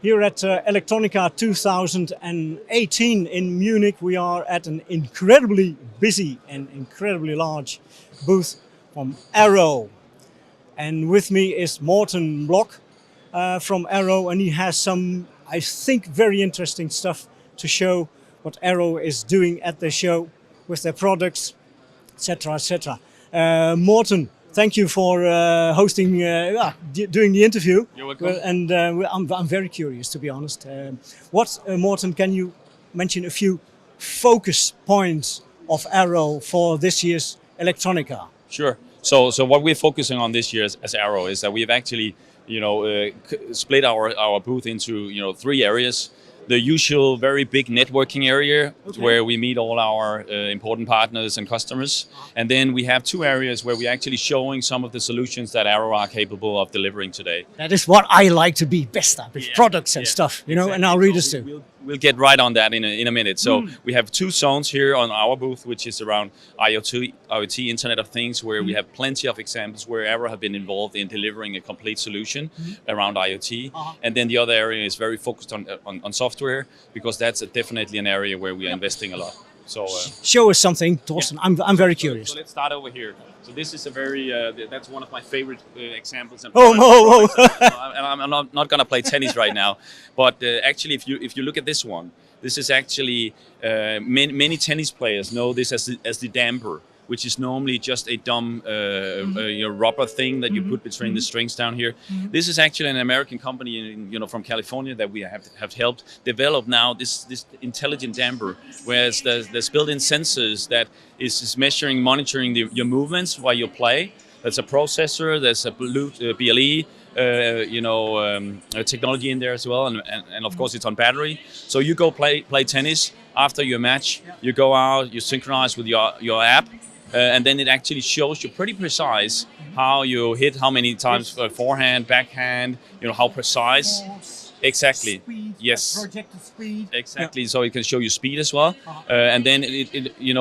Here at Electronica 2018 in Munich, we are at an incredibly busy and incredibly large booth from Arrow. And with me is Morten Block from Arrow, and he has some, I think, very interesting stuff to show what Arrow is doing at the show with their products, etc., etc. Morten, thank you for hosting, doing the interview. You're welcome. And I'm very curious, to be honest. Morten, can you mention a few focus points of Arrow for this year's Electronica? Sure. So what we're focusing on this year as Arrow is that we've actually, split our booth into, 3 areas. The usual very big networking area, okay, where we meet all our important partners and customers. And then we have 2 areas where we're actually showing some of the solutions that Arrow are capable of delivering today. That is what I like to be best at, with products and stuff, exactly. And our readers too. We'll get right on that in a minute. So we have 2 zones here on our booth, which is around IoT, Internet of Things, where we have plenty of examples where Arrow have been involved in delivering a complete solution around IoT. And then the other area is very focused on software, because that's definitely an area where we are investing a lot. So show us something, Thorsten. I'm very curious. So let's start over here. So this is a very that's one of my favorite examples. And I'm not going to play tennis right now, but actually, if you look at this one, this is actually many tennis players know this as the damper, which is normally just a dumb rubber thing that you put between the strings down here. This is actually an American company, from California, that we have helped develop now this intelligent damper, where there's built-in sensors that is measuring, monitoring your movements while you play. There's a processor, there's a BLE, technology in there as well, and of course it's on battery. So you go play tennis after your match. You go out, you synchronize with your app. And then it actually shows you pretty precise how you hit, how many times forehand, backhand, how precise. Exactly. Speed, yes. Projected speed. Exactly. Yeah. So it can show you speed as well. And then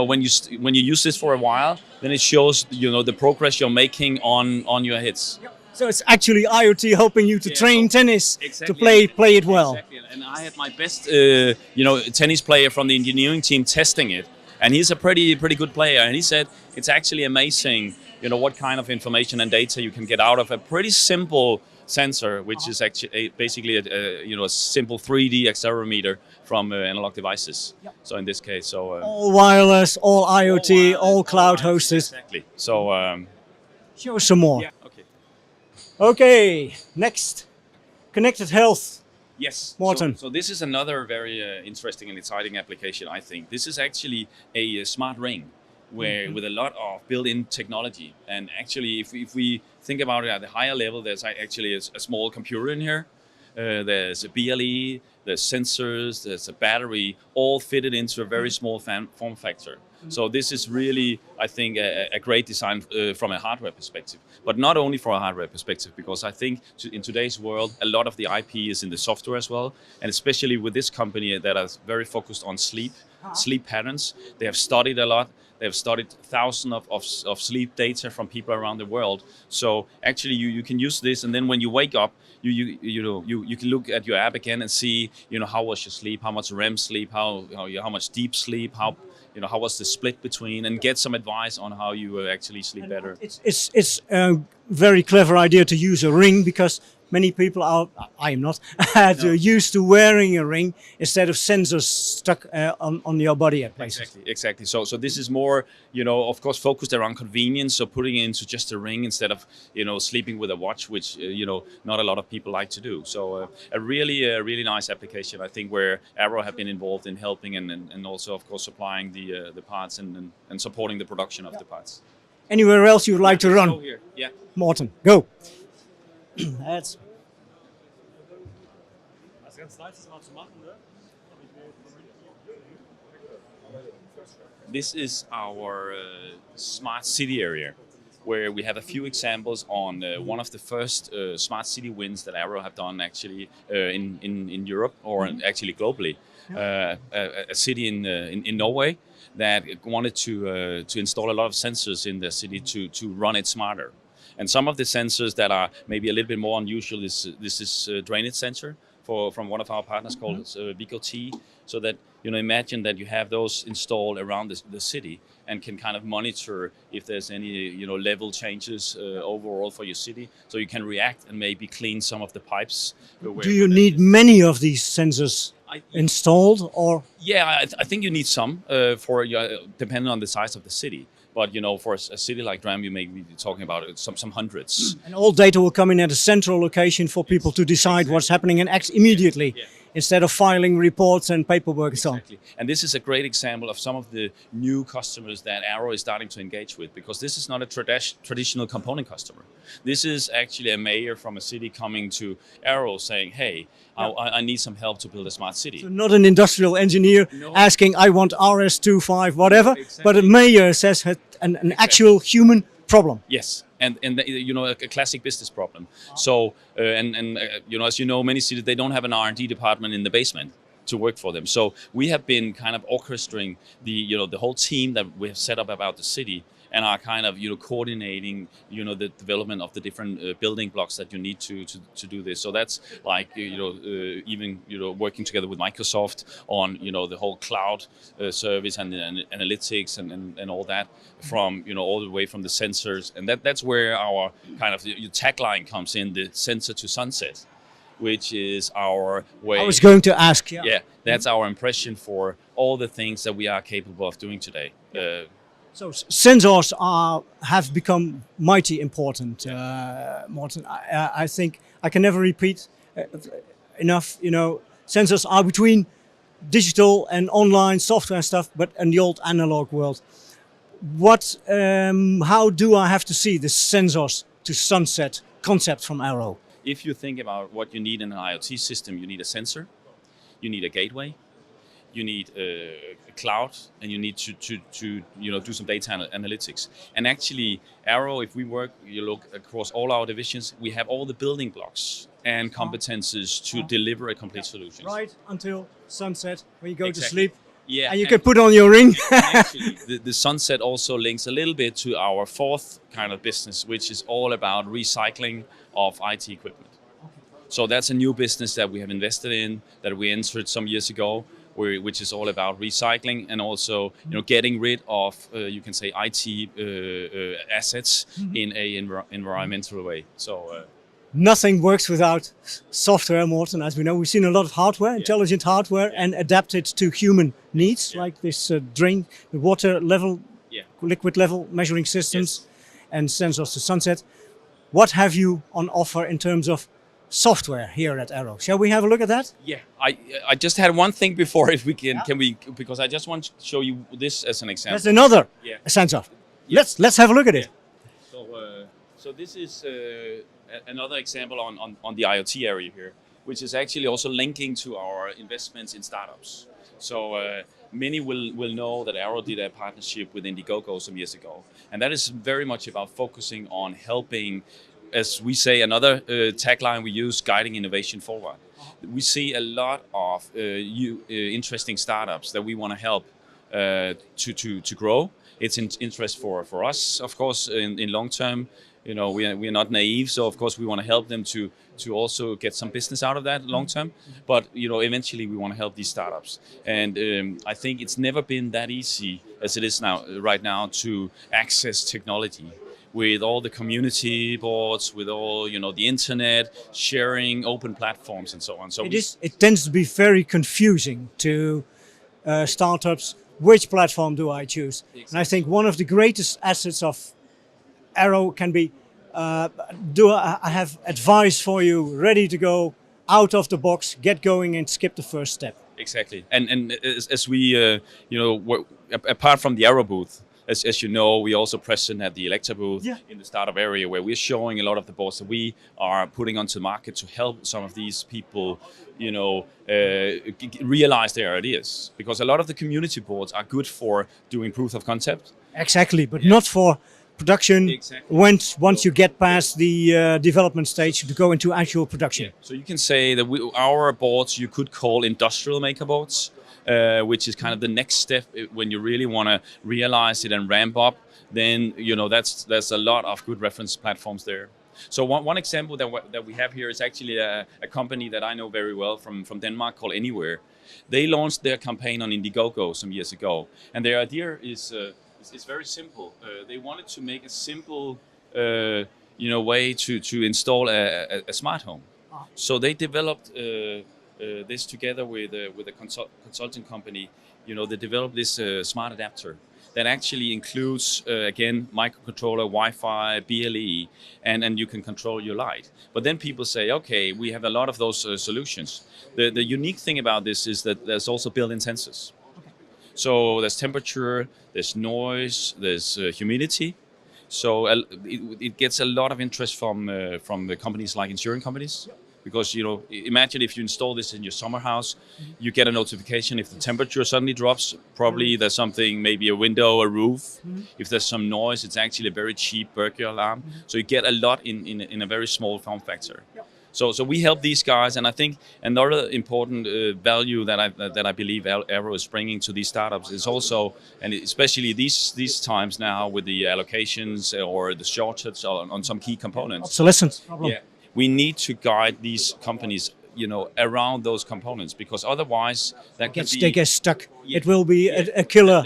when you use this for a while, then it shows the progress you're making on your hits. Yep. So it's actually IoT helping you to train tennis, exactly, to play it well. Exactly. And I had my best tennis player from the engineering team testing it. And he's a pretty good player, and he said it's actually amazing, what kind of information and data you can get out of a pretty simple sensor, which is actually basically a simple 3D accelerometer from analog devices. Yep. So in this case, all wireless, all IoT, all cloud hosted. Exactly. So show us some more. Yeah. Okay. Okay. Next, connected health. Yes, Morten. So this is another very interesting and exciting application, I think. This is actually a smart ring with a lot of built-in technology. And actually, if we think about it at the higher level, there's actually a small computer in here. There's a BLE, there's sensors, there's a battery, all fitted into a very small form factor. So this is really, I think, a great design from a hardware perspective. But not only from a hardware perspective, because I think in today's world, a lot of the IP is in the software as well. And especially with this company that is very focused on sleep patterns. They have studied a lot. They have studied thousands of sleep data from people around the world. So actually, you can use this, and then when you wake up, you can look at your app again and see, how was your sleep, how much REM sleep, how much deep sleep, how was the split between, and get some advice on how you actually sleep better. It's a very clever idea to use a ring, because many people are, I am not, used to wearing a ring instead of sensors stuck on your body at places. Exactly. So this is more, of course, focused around convenience. So putting it into just a ring instead of, sleeping with a watch, which, not a lot of people like to do. So a really nice application, I think, where Arrow have been involved in helping and also, of course, supplying the parts and supporting the production of the parts. Anywhere else you would like to run? Go here. Yeah. Morten, go. That's. This is our smart city area, where we have a few examples on one of the first smart city wins that Arrow have done actually in Europe, or actually globally. A city in Norway that wanted to install a lot of sensors in the city to run it smarter. And some of the sensors that are maybe a little bit more unusual is this is a drainage sensor from one of our partners called Vico T. So that imagine that you have those installed around the city and can kind of monitor if there's any level changes overall for your city, so you can react and maybe clean some of the pipes. Do you need many of these sensors installed, or? Yeah, I think you need some for depending on the size of the city. But for a city like Dram, you may be talking about some hundreds. And all data will come in at a central location for people to decide what's happening and act immediately, instead of filing reports and paperwork and so on. And this is a great example of some of the new customers that Arrow is starting to engage with, because this is not a traditional component customer. This is actually a mayor from a city coming to Arrow saying, hey, I need some help to build a smart city. So not an industrial engineer asking, I want RS25, whatever, but a mayor says an actual human problem. Yes, and a classic business problem. So as you know, many cities, they don't have an R&D department in the basement to work for them. So we have been kind of orchestrating the whole team that we have set up about the city, and are kind of coordinating the development of the different building blocks that you need to do this. So that's like even working together with Microsoft on the whole cloud service and analytics and all that, from all the way from the sensors, and that's where our kind of tagline comes in, the sensor to sunset, which is our way. I was going to ask. Yeah, that's our impression for all the things that we are capable of doing today. So sensors have become mighty important, Morten. I think I can never repeat enough. Sensors are between digital and online software and stuff, but in the old analog world. How do I have to see the sensors to sunset concept from Arrow? If you think about what you need in an IoT system, you need a sensor, you need a gateway, you need a cloud, and you need to do some data analytics. And actually, Arrow, if we look across all our divisions, we have all the building blocks and competences to deliver a complete solution. Right until sunset, when you go to Exactly. sleep. Yeah, and you can put on your ring. Actually, the sunset also links a little bit to our fourth kind of business, which is all about recycling of IT equipment. So that's a new business that we have invested in, that we entered some years ago, which is all about recycling and also getting rid of you can say IT assets in a environmental way. So nothing works without software, Morten. As we know, we've seen a lot of hardware, intelligent hardware, and adapted to human needs, like this the water level, liquid level measuring systems, and sensors to sunset. What have you on offer in terms of software here at Arrow? Shall we have a look at that? Yeah, I just had one thing before, if we can we, because I just want to show you this as an example. That's another sensor. Let's have a look at it. So this is another example on the IoT area here, which is actually also linking to our investments in startups. So many will know that Arrow did a partnership with Indiegogo some years ago, and that is very much about focusing on helping, as we say, another tagline we use, guiding innovation forward. We see a lot of interesting startups that we want to help to grow. It's in interest for us, of course, in long term. We are not naive, so of course we want to help them to also get some business out of that long term. But eventually we want to help these startups, and I think it's never been that easy as it is right now to access technology, with all the community boards, with all the internet, sharing, open platforms, and so on. So it tends to be very confusing to startups. Which platform do I choose? Exactly. And I think one of the greatest assets of Arrow can be, do I have advice for you, ready to go, out of the box, get going and skip the first step. Exactly. And as we, apart from the Arrow booth, as you know, we also present at the Elektor booth in the startup area, where we're showing a lot of the boards that we are putting onto the market to help some of these people, realize their ideas. Because a lot of the community boards are good for doing proof of concept. Exactly, but not for production. Exactly. Once you get past the development stage to go into actual production. So you can say that our boards you could call industrial maker boards, which is kind of the next step when you really want to realize it and ramp up. Then there's a lot of good reference platforms there. So one example that we have here is actually a company that I know very well from Denmark called Anywhere. They launched their campaign on Indiegogo some years ago, and their idea is very simple. They wanted to make a simple way to install a smart home. So they developed this together with a consulting company. They developed this smart adapter that actually includes, again, microcontroller, Wi-Fi, BLE, and you can control your light. But then people say, okay, we have a lot of those solutions. The unique thing about this is that there's also built-in sensors. So there's temperature, there's noise, there's humidity. So it gets a lot of interest from the companies like insurance companies. Because, imagine if you install this in your summer house, you get a notification if the temperature suddenly drops. Probably there's something, maybe a window, a roof. If there's some noise, it's actually a very cheap burglar alarm. So you get a lot in a very small form factor. So we help these guys, and I think another important value that I believe Arrow is bringing to these startups is also, and especially these times now with the allocations or the shortage on some key components. Obsolescence problem. Yeah. We need to guide these companies, around those components, because otherwise they get stuck. Yeah. It will be a killer.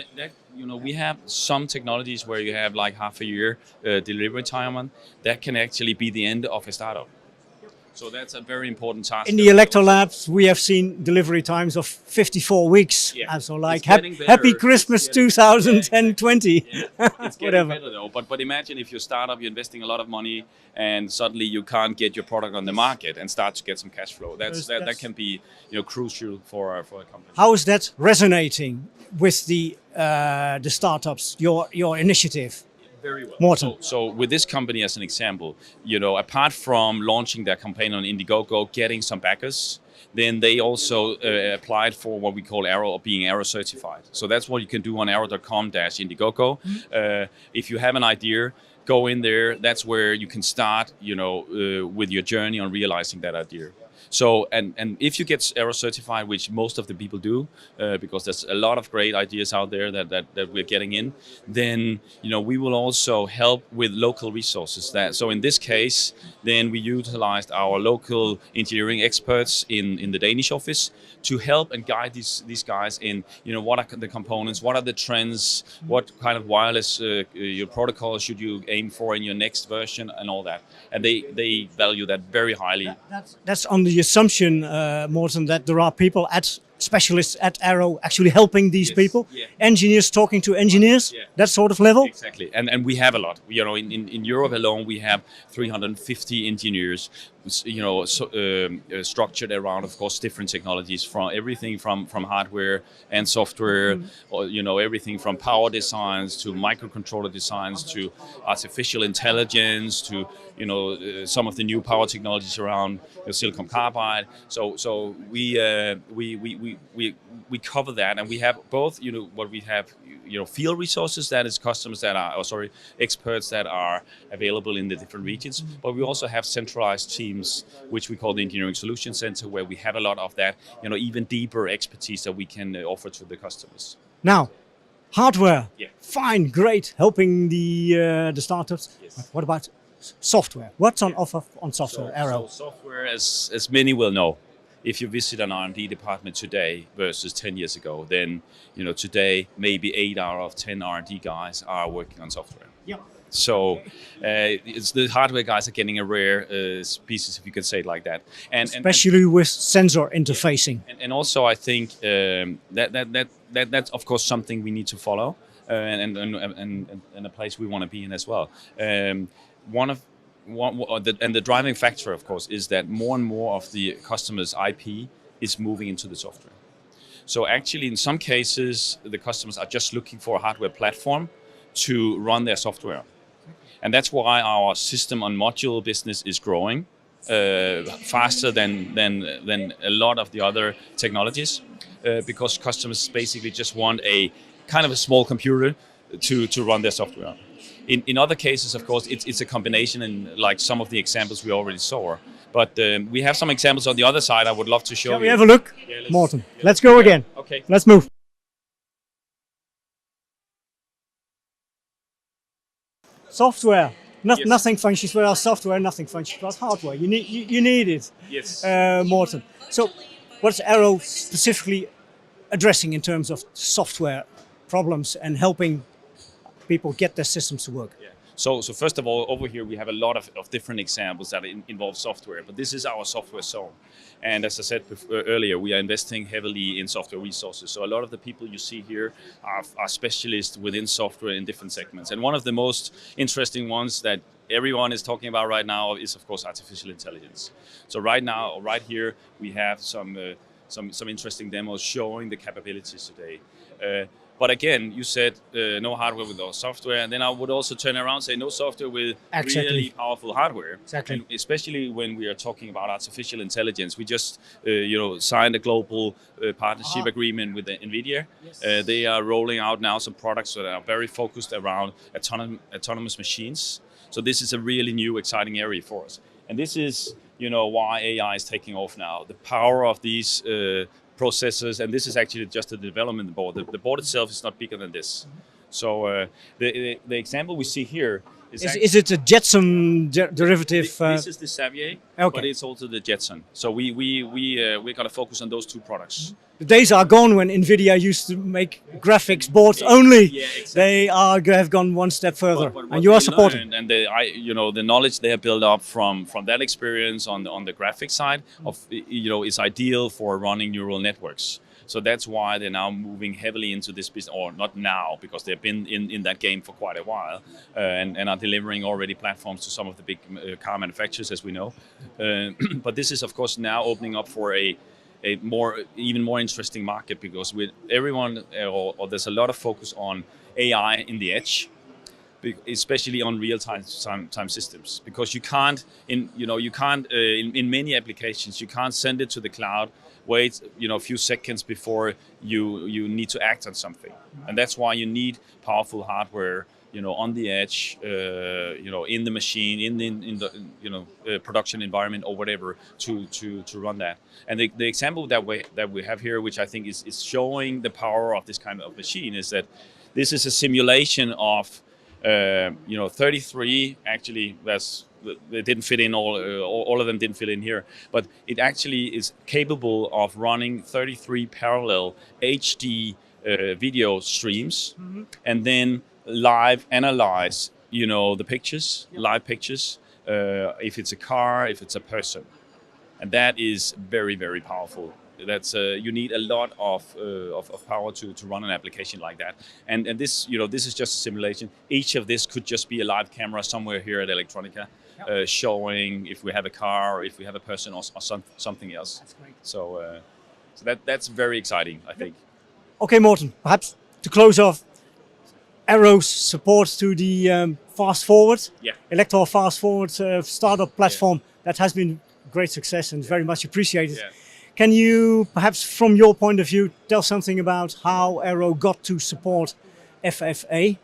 We have some technologies where you have like half a year delivery time on. That can actually be the end of a startup. So that's a very important task. In the Elektor labs, we have seen delivery times of 54 weeks. Yeah. And so like happy Christmas 2020. Yeah. It's getting better though. But imagine if you're a startup, you're investing a lot of money, and suddenly you can't get your product on the market and start to get some cash flow. That can be crucial for a company. How is that resonating with the startups? Your initiative. Very well. Morten. So with this company as an example, apart from launching their campaign on Indiegogo, getting some backers, then they also applied for what we call Arrow, or being Arrow certified. So that's what you can do on arrow.com/Indiegogo. If you have an idea, go in there. That's where you can start, with your journey on realizing that idea. So, and if you get Arrow certified, which most of the people do, because there's a lot of great ideas out there that we're getting in, then, we will also help with local resources. So in this case, then we utilized our local engineering experts in the Danish office to help and guide these guys in, what are the components, what are the trends, what kind of wireless your protocol should you aim for in your next version, and all that. And they value that very highly. That's on the assumption, Morten, that there are people specialists at Arrow actually helping these people, engineers talking to engineers, that sort of level. Exactly, and we have a lot. In Europe alone, we have 350 engineers, structured around, of course, different technologies, from everything from hardware and software, or everything from power designs to microcontroller designs to artificial intelligence to some of the new power technologies around silicon carbide. So we cover that, and we have both what we have field resources, that is customers that are experts that are available in the different regions, but we also have centralized teams which we call the Engineering Solution Center, where we have a lot of that even deeper expertise that we can offer to the customers. Now, hardware, fine, great, helping the startups. But what about software? What's on offer on software, Arrow? So software, as many will know, if you visit an R&D department today versus 10 years ago, then today maybe 8 out of 10 R&D guys are working on software. Yeah. So it's the hardware guys are getting a rare species, if you can say it like that, and especially with sensor interfacing. And also, I think that's of course something we need to follow, and a place we want to be in as well. The driving factor, of course, is that more and more of the customers' IP is moving into the software. So actually, in some cases, the customers are just looking for a hardware platform to run their software. And that's why our system on module business is growing faster than a lot of the other technologies, because customers basically just want a kind of a small computer to run their software. In other cases, of course, it's a combination, and like some of the examples we already saw. But we have some examples on the other side I would love to show you. Shall we have a look? Morten, let's go again. Okay. Okay. Let's move. Software. Yes. Nothing functions without software. Nothing functions without hardware. You need it. Yes. Morten. So, what's Arrow specifically addressing in terms of software problems and helping people get their systems to work? Yeah. So first of all, over here we have a lot of different examples that involve software, but this is our software zone. And as I said earlier, we are investing heavily in software resources. So a lot of the people you see here are specialists within software in different segments. And one of the most interesting ones that everyone is talking about right now is, of course, artificial intelligence. So right now, right here, we have some interesting demos showing the capabilities today. But again, you said no hardware without software, and then I would also turn around and say no software with really powerful hardware. Exactly. And especially when we are talking about artificial intelligence, we just signed a global partnership agreement with NVIDIA. Yes. They are rolling out now some products that are very focused around autonomous machines. So this is a really new, exciting area for us. And this is why AI is taking off now. The power of these processors, and this is actually just a development board. The board itself is not bigger than this. So the example we see here is it a Jetson derivative? This is the Xavier, okay. But it's also the Jetson. So we're going to focus on those two products. The days are gone when NVIDIA used to make graphics boards only. Yeah, exactly. They have gone one step further, but and you are supporting. And the knowledge they have built up from that experience on the graphics side of is ideal for running neural networks. So that's why they're now moving heavily into this business, or not now, because they've been in that game for quite a while, and are delivering already platforms to some of the big car manufacturers, as we know. But this is, of course, now opening up for even more interesting market, because with everyone, or there's a lot of focus on AI in the edge, especially on real-time systems, because you can't in many applications you can't send it to the cloud, wait a few seconds before you need to act on something, and that's why you need powerful hardware on the edge, in the machine, in the production environment or whatever, to run that. And the example that we have here, which I think is showing the power of this kind of machine, is that this is a simulation of 33. Actually, they didn't fit in all of them didn't fit in here, but it actually is capable of running 33 parallel HD video streams, and then live analyze the pictures, live pictures, if it's a car, if it's a person, and that is very, very powerful. That's you need a lot of power to run an application like that, and this this is just a simulation. Each of this could just be a live camera somewhere here at Electronica, showing if we have a car, or if we have a person, or something else. That's great. So that's very exciting, I think. Okay, Morten, perhaps to close off, Arrow's support to the Fast Forward, Elektor Fast Forward startup platform that has been great success and very much appreciated. Yeah. Can you perhaps, from your point of view, tell something about how Arrow got to support FFA?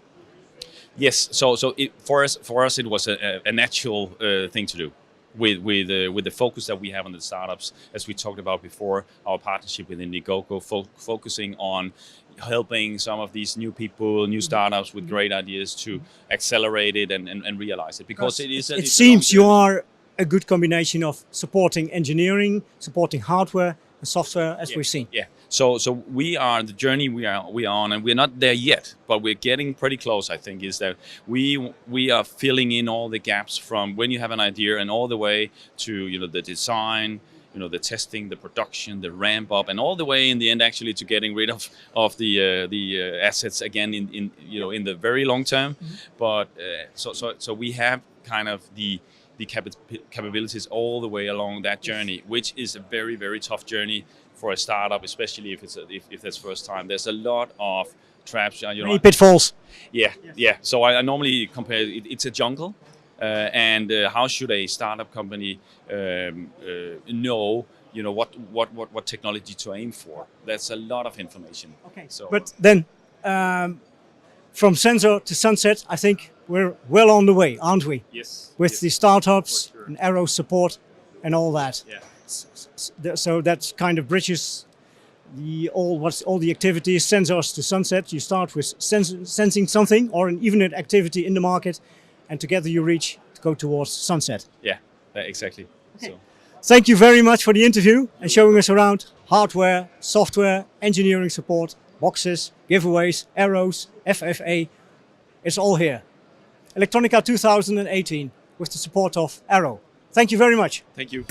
Yes, so for us it was a natural thing to do, with the focus that we have on the startups, as we talked about before, our partnership with Indiegogo, focusing on helping some of these new people, new startups with great ideas to accelerate it and realize it, because it seems you are a good combination of supporting engineering, supporting hardware and software, as we've seen. Yeah. So we are the journey we are on, and we're not there yet, but we're getting pretty close. I think is that we are filling in all the gaps from when you have an idea and all the way to the design, the testing, the production, the ramp up, and all the way in the end actually to getting rid of the assets again in the very long term. But so we have kind of the capabilities all the way along that journey, which is a very, very tough journey for a startup, especially if that's first time. There's a lot of traps, many pitfalls. Yeah. So I normally compare it's a jungle, and how should a startup company know what technology to aim for? That's a lot of information. Okay. So, but then from sensor to sunset, I think we're well on the way, aren't we? Yes. With the startups and Arrow support and all that. Yeah. So that kind of bridges all the activities, sensors to sunset. You start with sensing something or even an activity in the market, and together you go towards sunset. Yeah, exactly. Okay. So. Thank you very much for the interview and showing us around hardware, software, engineering support, boxes, giveaways, arrows, FFA. It's all here. Electronica 2018 with the support of Arrow. Thank you very much. Thank you.